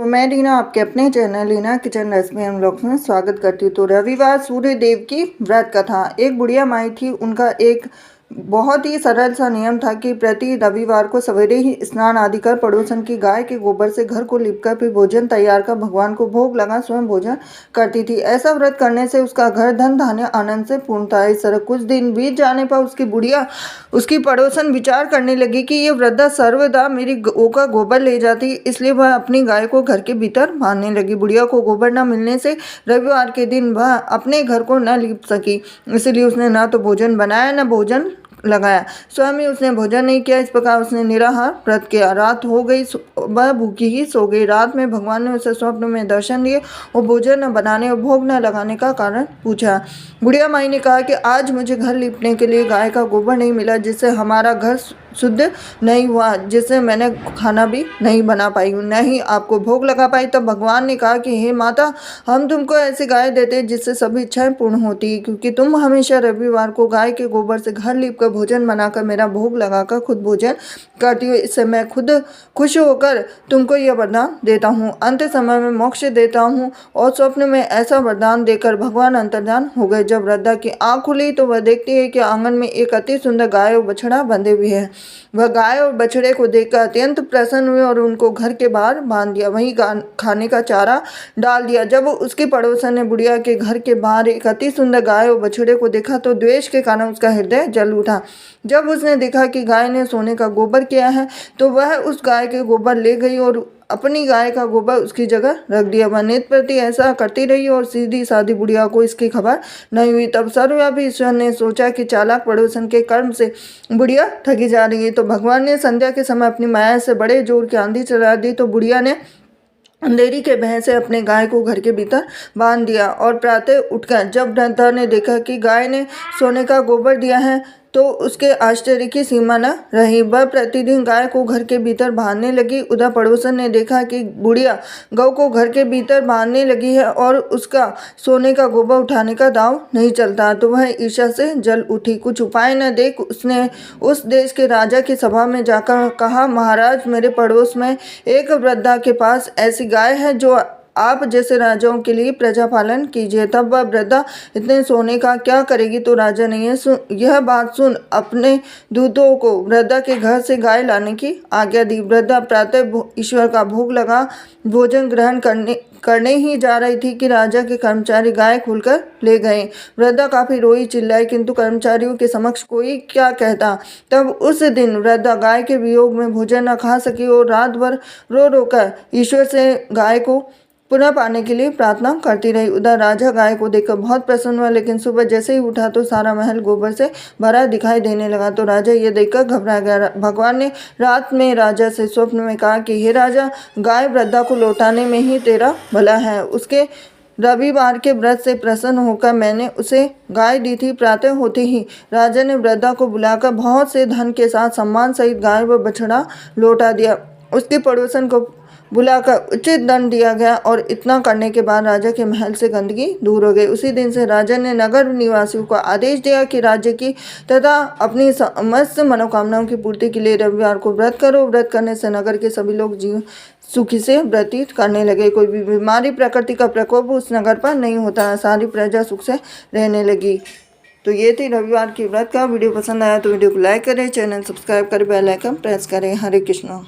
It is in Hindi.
मैं रीना आपके अपने चैनल रीना किचन रेसिपी हम लोग में स्वागत करती हूँ। तो रविवार सूर्य देव की व्रत कथा। एक बुढ़िया माई थी। उनका एक बहुत ही सरल सा नियम था कि प्रति रविवार को सवेरे ही स्नान आदि कर पड़ोसन की गाय के गोबर से घर को लिपकर फिर भोजन तैयार कर भगवान को भोग लगा स्वयं भोजन करती थी। ऐसा व्रत करने से उसका घर धन धान्य आनंद से पूर्ण था। इस तरह कुछ दिन बीत जाने पर उसकी पड़ोसन विचार करने लगी कि ये वृद्धा सर्वदा मेरी गौ का गोबर ले जाती, इसलिए वह अपनी गाय को घर के भीतर बांधने लगी। बुढ़िया को गोबर न मिलने से रविवार के दिन वह अपने घर को न लिप सकी, इसलिए उसने न तो भोजन बनाया न भोजन लगाया। स्वयं ही उसने भोजन नहीं किया। इस प्रकार उसने निराहार व्रत किया। रात हो गई, वह भूखी ही सो गई। रात में भगवान ने उसे स्वप्न में दर्शन दिए और भोजन न बनाने और भोग न लगाने का कारण पूछा। बुढ़िया माई ने कहा कि आज मुझे घर लिपने के लिए गाय का गोबर नहीं मिला, जिससे हमारा घर शुद्ध नहीं हुआ, जिससे मैंने खाना भी नहीं बना पाई हूँ, न ही आपको भोग लगा पाई। तब भगवान ने कहा कि हे माता, हम तुमको ऐसी गाय देते हैं जिससे सभी इच्छाएं पूर्ण होती है, क्योंकि तुम हमेशा रविवार को गाय के गोबर से घर लीप कर भोजन बनाकर मेरा भोग लगाकर खुद भोजन करती हो। इससे मैं खुद खुश होकर तुमको यह वरदान देता हूँ, अंत समय में मोक्ष देता हूँ। और स्वप्न में ऐसा वरदान देकर भगवान अंतर्धान हो गए। जब वृद्धा की आँख खुली तो वह देखती है कि आंगन में एक अति सुंदर गाय और बछड़ा बंधे हुए हैं। वह गाय और बछड़े को देखकर अत्यंत प्रसन्न हुए और उनको घर के बाहर बांध दिया, वहीं खाने का चारा डाल दिया। जब उसके पड़ोसन ने बुढ़िया के घर के बाहर एक अति सुंदर गाय और बछड़े को देखा तो द्वेष के कारण उसका हृदय जल उठा। जब उसने देखा कि गाय ने सोने का गोबर किया है तो वह उस गाय के गोबर ले गई और अपनी गाय का गोबर उसकी जगह रख दिया। वह नित्य प्रति ऐसा करती रही और सीधी सादी बुढ़िया को इसकी खबर नहीं हुई। तब सर्वव्यापी ईश्वर ने सोचा कि चालाक पड़ोसन के कर्म से बुढ़िया ठगी जा रही है, तो भगवान ने संध्या के समय अपनी माया से बड़े जोर की आंधी चला दी। तो बुढ़िया ने अंधेरी के भय से अपने गाय को घर के भीतर बांध दिया और प्रातः उठकर जब वृद्धा ने देखा कि गाय ने सोने का गोबर दिया है तो उसके आश्चर्य की सीमा न रही। वह प्रतिदिन गाय को घर के भीतर बांधने लगी। उधर पड़ोसन ने देखा कि बुढ़िया गौ को घर के भीतर बांधने लगी है और उसका सोने का गोबर उठाने का दांव नहीं चलता, तो वह ईर्ष्या से जल उठी। कुछ उपाय न देख उसने उस देश के राजा की सभा में जाकर कहा, महाराज, मेरे पड़ोस में एक वृद्धा के पास ऐसी गाय है जो आप जैसे राजाओं के लिए प्रजा पालन कीजिए। तब वह वृद्धा इतने सोने का क्या करेगी, तो राजा ने यह बात सुन अपने दूतों को वृद्धा के घर से गाय लाने की आज्ञा दी। वृद्धा प्रातः ईश्वर का भोग लगा भोजन ग्रहण करने ही जा रही थी कि राजा के कर्मचारी गाय खोलकर ले गए। वृद्धा काफी रोई चिल्लाई, किंतु कर्मचारियों के समक्ष कोई क्या कहता। तब उस दिन वृद्धा गाय के वियोग में भोजन न खा सकी और रात भर रो रोकर ईश्वर से गाय को पुनः पाने के लिए प्रार्थना करती रही। उधर राजा गाय को देखकर बहुत प्रसन्न हुआ, लेकिन सुबह जैसे ही उठा तो सारा महल गोबर से भरा दिखाई देने लगा। तो राजा ये देखकर घबरा गया। भगवान ने रात में राजा से स्वप्न में कहा कि हे राजा, गाय वृद्धा को लौटाने में ही तेरा भला है। उसके रविवार के व्रत से प्रसन्न होकर मैंने उसे गाय दी थी। प्रातः होते ही राजा ने वृद्धा को बुलाकर बहुत से धन के साथ सम्मान सहित गाय व बछड़ा लौटा दिया। उसके पड़ोसन को बुलाकर उचित दंड दिया गया और इतना करने के बाद राजा के महल से गंदगी दूर हो गई। उसी दिन से राजा ने नगर निवासियों को आदेश दिया कि राज्य की तथा अपनी समस्त मनोकामनाओं की पूर्ति के लिए रविवार को व्रत करो। व्रत करने से नगर के सभी लोग जीवन सुखी से व्यतीत करने लगे। कोई भी बीमारी, प्रकृति का प्रकोप उस नगर पर नहीं होता। सारी प्रजा सुख से रहने लगी। तो ये थी रविवार की व्रत का। वीडियो पसंद आया तो वीडियो को लाइक करें, चैनल सब्सक्राइब करें, बेल आइकन प्रेस करें। हरे कृष्णा।